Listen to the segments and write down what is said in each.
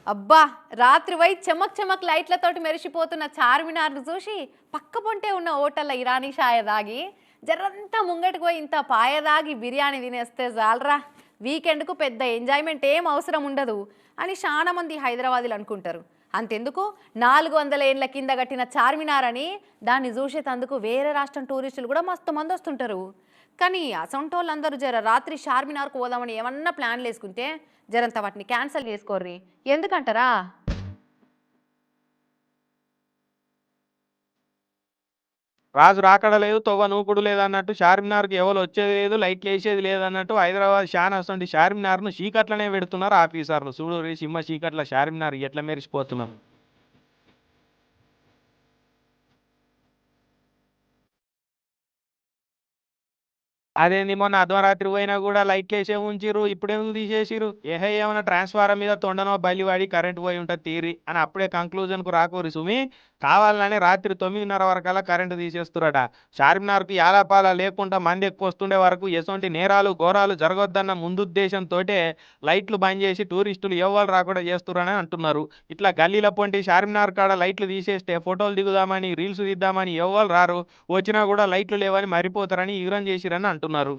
అబ్బా! రాత్రి పోయి చెమక్ చెమక్ లైట్‌లతోటి మెరిసిపోతున్న చార్మినార్‌ను చూసి పక్క పొంటే ఉన్న హోటల్‌ల ఇరానీ చాయ తాగి జర్రంతా ముంగటికి పోయి ఇంత పాయ తాగి బిర్యానీ తినేస్తే చాలురా వీకెండ్‌కు పెద్ద ఎంజాయ్‌మెంట్ ఏం అవసరం ఉండదు అని చాలా మంది హైదరాబాదీలు అనుకుంటారు. అంతెందుకు 400 ఏండ్ల కింద కట్టిన చార్మినార్ అని దాన్ని చూసేటందుకు వేరే రాష్ట్రం టూరిస్టులు కూడా మస్తు మంది వస్తుంటారు. కానీ అసొంటోళ్ళందరూ జర రాత్రి చార్మినార్‌కు పోదామని ఏమన్నా ప్లాన్‌లేసుకుంటే జరంత వాటిని క్యాన్సల్ చేసుకోర్రి. ఎందుకంటారా? రాజు రాకడ లేదు, తొవ్వ నూకుడు లేదన్నట్టు చార్మినార్‌కి ఎవలు వచ్చేది లేదు, లైట్‌లేసేది లేదన్నట్టు హైదరాబాద్ షాన్ అసొంటి చార్మినార్‌ను చీకట్లనే పెడుతున్నారు ఆఫీసర్లు. చూడుర్రి సింహ చీకట్ల చార్మినార్ ఎట్లా మెరిసిపోతున్నాం. అదేంది మొన్న అర్ధరాత్రి పోయినా కూడా లైట్‌లేసే ఉంచిర్రు. ఇప్పుడెందుకు తీసేసిర్రు? ఏహే! ఏమన్నా ట్రాన్స్‌ఫారం మీద తొండనో బల్లి పడి కరెంట్ పోయి ఉంటది తీరి అని అప్పుడే కంక్లూజన్‌కు రాకుర్రి సుమి. కావాలనే రాత్రి 9:30 వరకల్లా కరెంట్ తీసేస్తుర్రట. చార్మినార్‌కు యాలాపాలా లేకుండా మంది ఎక్కువ వస్తుండే వరకు ఎసొంటి నేరాలు, ఘోరాలు జరగొద్దన్న ముందుద్దేశంతోటే లైట్లు బంద్ చేసి టూరిస్టులు ఎవ్వలు రాకుండా చేస్తుర్రని అంటున్నారు. ఇట్లా గల్లీల పొంటి చార్మినార్ కాడ లైట్లు తీసేస్తే ఫోటోలు దిగుదామని, రీల్స్ తీద్దామని ఎవ్వలు రారు. వచ్చినా కూడా లైట్లు లేవని మరిపోతారని ఈగరం చేసిరని అంటున్నారు.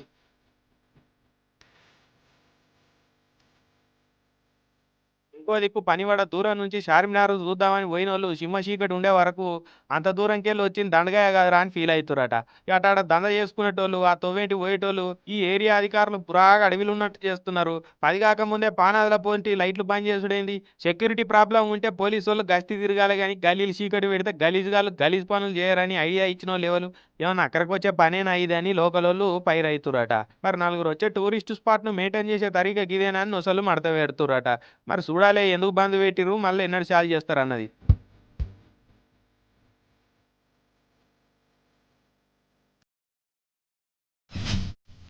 ఇంకో దిక్కు పనివాడ దూరం నుంచి చార్మినార్ చూద్దామని పోయినోళ్ళు సింహ చీకటి ఉండే వరకు అంత దూరంకెళ్ళి వచ్చింది దండగాయ కదరా అని ఫీల్ అవుతురట. ఇక అటాడ దంద చేసుకునేటోళ్ళు ఆ తొవ్వేంటి పోయేటోళ్ళు ఈ ఏరియా అధికారులు పురాగా అడవిలు ఉన్నట్టు చేస్తున్నారు. పది కాక ముందే పానాదుల పోంటి లైట్లు బంద్ చేసుడేంది? సెక్యూరిటీ ప్రాబ్లం ఉంటే పోలీసు వాళ్ళు గస్తీ తిరగాలి కానీ గలీలు చీకటి పెడితే గలీజుగాళ్ళు గలీజ్ పనులు చేయరని ఐడియా ఇచ్చిన వాళ్ళు ఎవరు? ఏమన్నా అక్కడికి వచ్చే పనేనా ఇది అని లోకలోళ్ళు పైరైతురట. మరి నలుగురు వచ్చే టూరిస్ట్ స్పాట్ను మెయింటైన్ చేసే తరీకా గిదేనా అని నొసలు మడత పెడుతురట. మరి చూడాలి ఎందుకు బంద్ పెట్టిర్రు, మళ్ళీ ఎన్నడు చాలు చేస్తారు అన్నది.